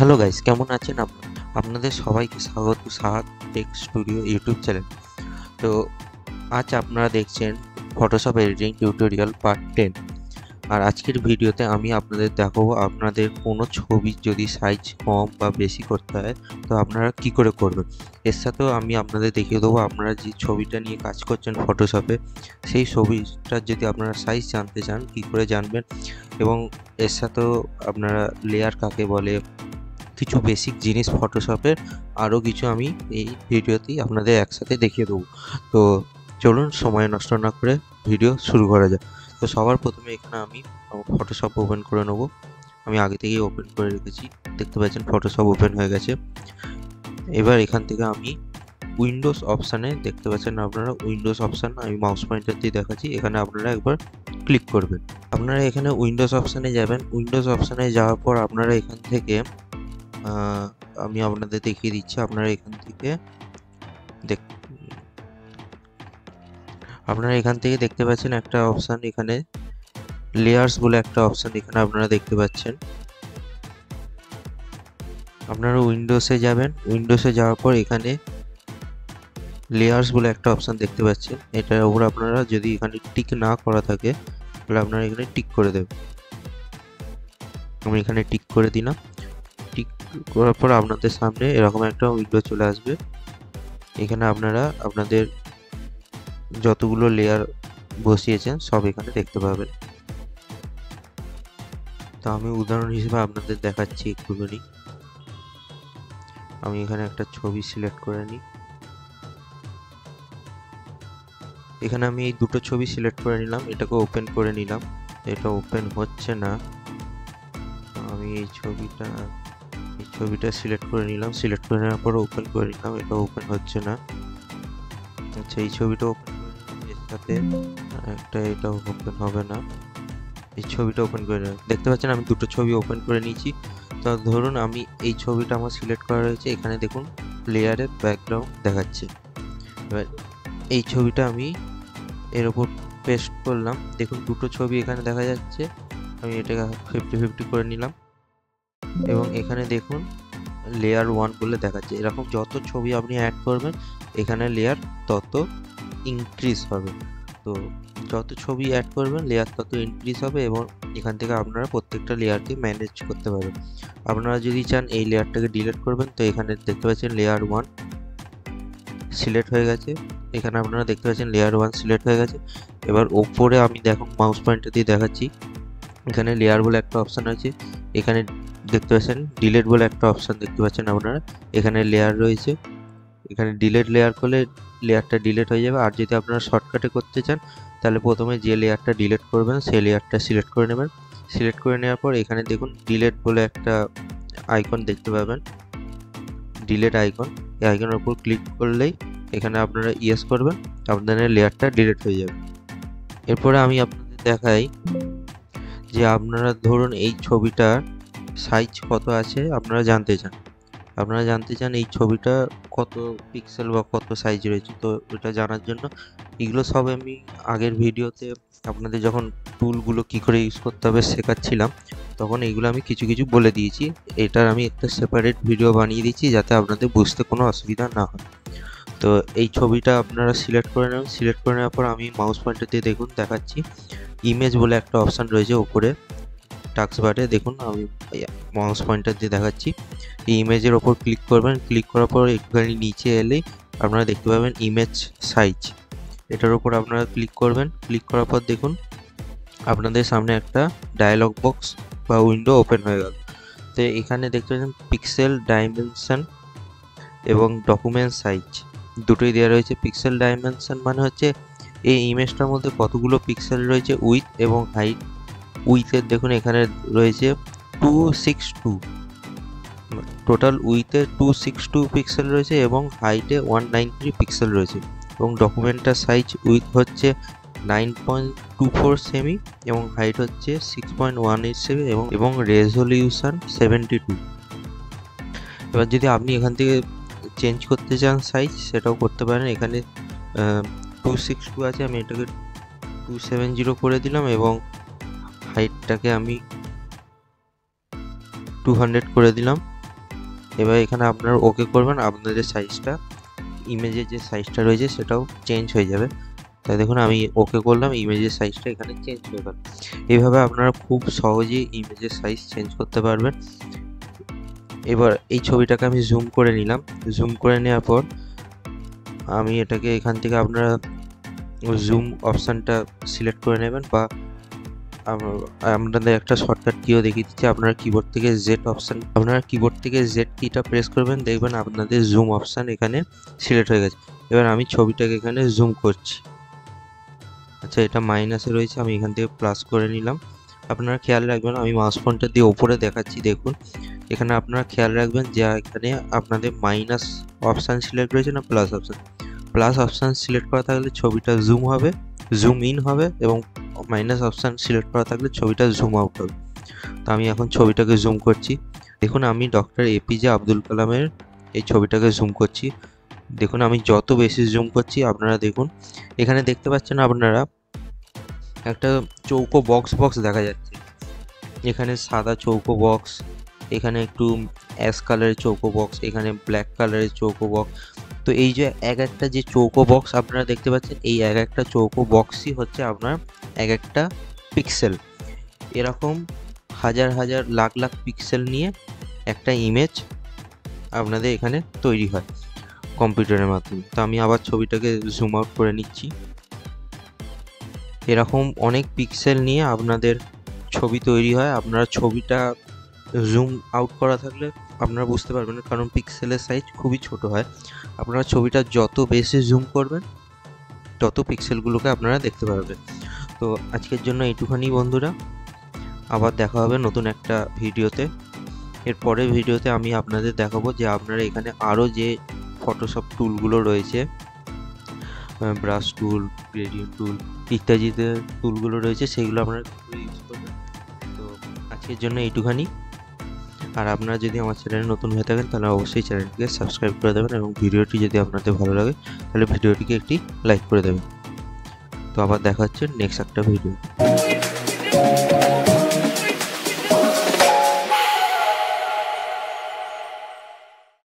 Hello guys, কেমন আছেন আপনাদের সবাইকে স্বাগত Sahad take studio YouTube channel. তো আজ আপনারা দেখছেন ফটোশপ এডিটিং টিউটোরিয়াল পার্ট 10। আর আজকের ভিডিওতে আমি আপনাদের দেখাবো আপনাদের কোনো ছবি যদি সাইজ কম বা বেশি করতে হয় তো আপনারা কি করে করবেন। এর সাথেও আমি আপনাদের দেখিয়ে দেবো আপনারা যে ছবিটা নিয়ে কাজ করছেন ফটোশপে, সেই ছবিটার যদি আপনারা সাইজ জানতে চান কী করে জানবেন, এবং এর সাথেও আপনারা লেয়ার কাকে বলে, কিছু বেসিক জিনিস ফটোশপের আরও কিছু আমি এই ভিডিওতেই আপনাদের একসাথে দেখিয়ে দেবো। তো চলুন সময় নষ্ট না করে ভিডিও শুরু করা যাক। তো সবার প্রথমে এখানে আমি ফটোশপ ওপেন করে নেব। আমি আগে থেকেই ওপেন করে রেখেছি, দেখতে পাচ্ছেন ফটোশপ ওপেন হয়ে গেছে। এবার এখান থেকে আমি উইন্ডোজ অপশানে, দেখতে পাচ্ছেন আপনারা উইন্ডোজ অপশান, আমি মাউস পয়েন্টার দিয়ে দেখাচ্ছি, এখানে আপনারা একবার ক্লিক করবেন। আপনারা এখানে উইন্ডোজ অপশানে যাবেন। উইন্ডোজ অপশানে যাওয়ার পর আপনারা এখান থেকে আমি আপনাদের দেখিয়ে দিচ্ছি। আপনারা এখান থেকে দেখতে পাচ্ছেন একটা অপশান, এখানে লেয়ার্স বলে একটা অপশান এখানে আপনারা দেখতে পাচ্ছেন। আপনারা উইন্ডোজে যাবেন। উইন্ডোজে যাওয়ার পর এখানে লেয়ার্স বলে একটা অপশান দেখতে পাচ্ছেন। এটার উপর আপনারা যদি এখানে টিক না করা থাকে তাহলে আপনারা এখানে টিক করে দেবেন। আমি এখানে টিক করে দিলাম। টিক করার পর আপনাদের সামনে এরকম একটা উইন্ডো চলে আসবে। এখানে আপনারা আপনাদের যতগুলো লেয়ার বসিয়েছেন সব এখানে দেখতে পাবেন। তো আমি উদাহরণ হিসেবে আপনাদের দেখাচ্ছি একটুখানি। আমি এখানে একটা ছবি সিলেক্ট করে নিই। এখানে আমি এই দুটো ছবি সিলেক্ট করে নিলাম, এটাকে ওপেন করে নিলাম। এটা ওপেন হচ্ছে না। আমি এই ছবিটা সিলেক্ট করে নিলাম। সিলেক্ট করে নেওয়ার পর ওপেন করে নিলাম, এটা ওপেন হচ্ছে না। আচ্ছা, এই ছবিটা ওপেন করে নিলাম, এর সাথে এটা ওপেন হবে না। এই ছবিটা ওপেন করে নিলাম। দেখতে পাচ্ছেন আমি দুটো ছবি ওপেন করে নিয়েছি। তো ধরুন আমি এই ছবিটা আমার সিলেক্ট করা রয়েছে, এখানে দেখুন লেয়ারে ব্যাকগ্রাউন্ড দেখাচ্ছে। এবার এই ছবিটা আমি এর ওপর পেস্ট করলাম। দেখুন দুটো ছবি এখানে দেখা যাচ্ছে। আমি এটাকে 50-50 করে নিলাম এবং এখানে দেখুন লেয়ার 1 বলে দেখাচ্ছে। এরকম যত ছবি আপনি অ্যাড করবেন এখানে লেয়ার তত ইনক্রিজ হবে। তো যত ছবি অ্যাড করবেন লেয়ার তত ইনক্রিজ হবে এবং এখান থেকে আপনারা প্রত্যেকটা লেয়ারকে ম্যানেজ করতে পারবেন। আপনারা যদি চান এই লেয়ারটাকে ডিলিট করবেন তো এখানে দেখতে পাচ্ছেন লেয়ার 1 সিলেক্ট হয়ে গেছে। এখানে আপনারা দেখতে পাচ্ছেন লেয়ার 1 সিলেক্ট হয়ে গেছে। এবার ওপরে আমি দেখুন মাউস পয়েন্টার দিয়ে দেখাচ্ছি, এখানে লেয়ার বলে একটা অপশান আছে। এখানে দেখতে পাচ্ছেন ডিলিট বলে একটা অপশান দেখতে পাচ্ছেন আপনারা। এখানে লেয়ার রয়েছে, এখানে ডিলিট লেয়ার করলে লেয়ারটা ডিলিট হয়ে যাবে। আর যদি আপনারা শর্টকাটে করতে চান তাহলে প্রথমে যে লেয়ারটা ডিলিট করবেন সেই লেয়ারটা সিলেক্ট করে নেবেন। সিলেক্ট করে নেওয়ার পর এখানে দেখুন ডিলিট বলে একটা আইকন দেখতে পাবেন, ডিলিট আইকন। এই আইকনের উপর ক্লিক করলেই এখানে আপনারা ইয়েস করবেন, আপনাদের লেয়ারটা ডিলিট হয়ে যাবে। এরপরে আমি আপনাদের দেখাই যে আপনারা ধরুন এই ছবিটার সাইজ কত আছে আপনারা জানতে চান এই ছবিটা কত পিক্সেল বা কত সাইজ রয়েছে। তো এটা জানার জন্য এগুলো সব আমি আগের ভিডিওতে আপনাদের যখন টুলগুলো কি করে ইউজ করতে হবে শেখাচ্ছিলাম তখন এইগুলো আমি কিছু বলে দিয়েছি। এটার আমি একটা সেপারেট ভিডিও বানিয়ে দিচ্ছি যাতে আপনাদের বুঝতে কোনো অসুবিধা না হয়। তো এই ছবিটা আপনারা সিলেক্ট করে নেবেন। সিলেক্ট করে নেওয়ার পর আমি মাউস পয়েন্টার দিয়ে দেখুন দেখাচ্ছি, ইমেজ বলে একটা অপশান রয়েছে উপরে টাস্ক বারে। দেখুন আমি মাউস পয়েন্টার দিয়ে দেখাচ্ছি, এই ইমেজের ওপর ক্লিক করবেন। ক্লিক করার পর একটুখানি নিচে এলেই আপনারা দেখতে পাবেন ইমেজ সাইজ, এটার উপর আপনারা ক্লিক করবেন। ক্লিক করার পর দেখুন আপনাদের সামনে একটা ডায়ালগ বক্স বা উইন্ডো ওপেন হয়ে গেল। তো এখানে দেখতে পাচ্ছেন পিক্সেল ডাইমেনশন এবং ডকুমেন্ট সাইজ দুটোই দেওয়া রয়েছে। পিক্সেল ডাইমেনশন মানে হচ্ছে এই ইমেজটার মধ্যে কতগুলো পিক্সেল রয়েছে, উইথ এবং হাইট। উইথের দেখুন এখানে রয়েছে 262, টোটাল উইথে 262 পিক্সেল রয়েছে এবং হাইটে 193 পিক্সেল রয়েছে। এবং ডকুমেন্টটার সাইজ উইথ হচ্ছে 9.24 সেমি এবং হাইট হচ্ছে 6.18 সেমি এবং রেজলিউশন 72। এবার যদি আপনি এখান থেকে চেঞ্জ করতে চান সাইজ সেটাও করতে পারেন। এখানে 262 আছে, আমি এটাকে 270 করে দিলাম এবং হাইটটাকে আমি 200 করে দিলাম এবার এখানে আপনারা ওকে করবেন, আপনাদের সাইজটা, ইমেজের যে সাইজটা রয়েছে সেটাও চেঞ্জ হয়ে যাবে। তাই দেখুন আমি ওকে করলাম, ইমেজের সাইজটা এখানে চেঞ্জ হয়ে গেল। এইভাবে আপনারা খুব সহজেই ইমেজের সাইজ চেঞ্জ করতে পারবেন। এবার এই ছবিটাকে আমি জুম করে নিলাম। জুম করে নেওয়ার পর আমি এটাকে এখান থেকে আপনারা জুম অপশানটা সিলেক্ট করে নেবেন, বা আপনাদের একটা শর্টকাট কিও দেখিয়ে দিচ্ছি। আপনারা কিবোর্ড থেকে জেড কিটা প্রেস করবেন, দেখবেন আপনাদের জুম অপশান এখানে সিলেক্ট হয়ে গেছে। এবার আমি ছবিটাকে এখানে জুম করছি। আচ্ছা, এটা মাইনাসে রয়েছে, আমি এখান থেকে প্লাস করে নিলাম। আপনারা খেয়াল রাখবেন, আমি মাউস পয়েন্টার দিয়ে ওপরে দেখাচ্ছি, দেখুন এখানে আপনারা খেয়াল রাখবেন যে এখানে আপনাদের মাইনাস অপশান সিলেক্ট রয়েছে না প্লাস অপশান সিলেক্ট করা থাকলে ছবিটা জুম হবে, জুম ইন হবে, এবং মাইনাস অপশান সিলেক্ট করা থাকলে ছবিটা জুম আউট হবে। তো আমি এখন ছবিটাকে জুম করছি। দেখুন আমি ডক্টর এপিজে আব্দুল কালামের এই ছবিটাকে জুম করছি। দেখুন আমি যত বেশি জুম করছি, আপনারা দেখুন এখানে দেখতে পাচ্ছেন আপনারা একটা চৌকো বক্স দেখা যাচ্ছে। এখানে সাদা চৌকো বক্স, এখানে একটু অ্যাশ কালারের চৌকো বক্স, এখানে ব্ল্যাক কালারের চৌকো বক্স। তো এই যে এক একটা যে চৌকো বক্স আপনারা দেখতে পাচ্ছেন, এই এক একটা চৌকো বক্সই হচ্ছে আপনার এক একটা পিক্সেল। এরকম হাজার হাজার লাখ লাখ পিক্সেল নিয়ে একটা ইমেজ আপনাদের এখানে তৈরি হয় কম্পিউটারের মাধ্যমে। তো আমি আবার ছবিটাকে জুম আউট করে নিচ্ছি। এরকম অনেক পিক্সেল নিয়ে আপনাদের ছবি তৈরি হয়। আপনারা ছবিটা জুম আউট করা থাকলে আপনারা বুঝতে পারবেন না, কারণ পিক্সেলের সাইজ খুবই ছোট হয়। আপনারা ছবিটা যত বেশি জুম করবেন তত পিক্সেলগুলোকে আপনারা দেখতে পারবেন। তো আজকের জন্য এইটুখানি বন্ধুরা, আবার দেখা হবে নতুন একটা ভিডিওতে। এর পরের ভিডিওতে আমি আপনাদের দেখাবো যে আপনারা এখানে আরও যে ফটোশপ টুলগুলো রয়েছে, ব্রাশ টুল, গ্রেডিয়েন্ট টুল ইত্যাদিতে টুলগুলো রয়েছে, সেগুলো আপনারা ইউজ করবেন। তো আজকের জন্য এইটুখানি। আর আপনারা যদি আমার চ্যানেলে নতুন হয়ে থাকেন তাহলে অবশ্যই চ্যানেলটিকে সাবস্ক্রাইব করে দেবেন, এবং ভিডিওটি যদি আপনাদের ভালো লাগে তাহলে ভিডিওটিকে একটি লাইক করে দেবেন। তো আবার দেখা হচ্ছে নেক্সট একটা ভিডিও।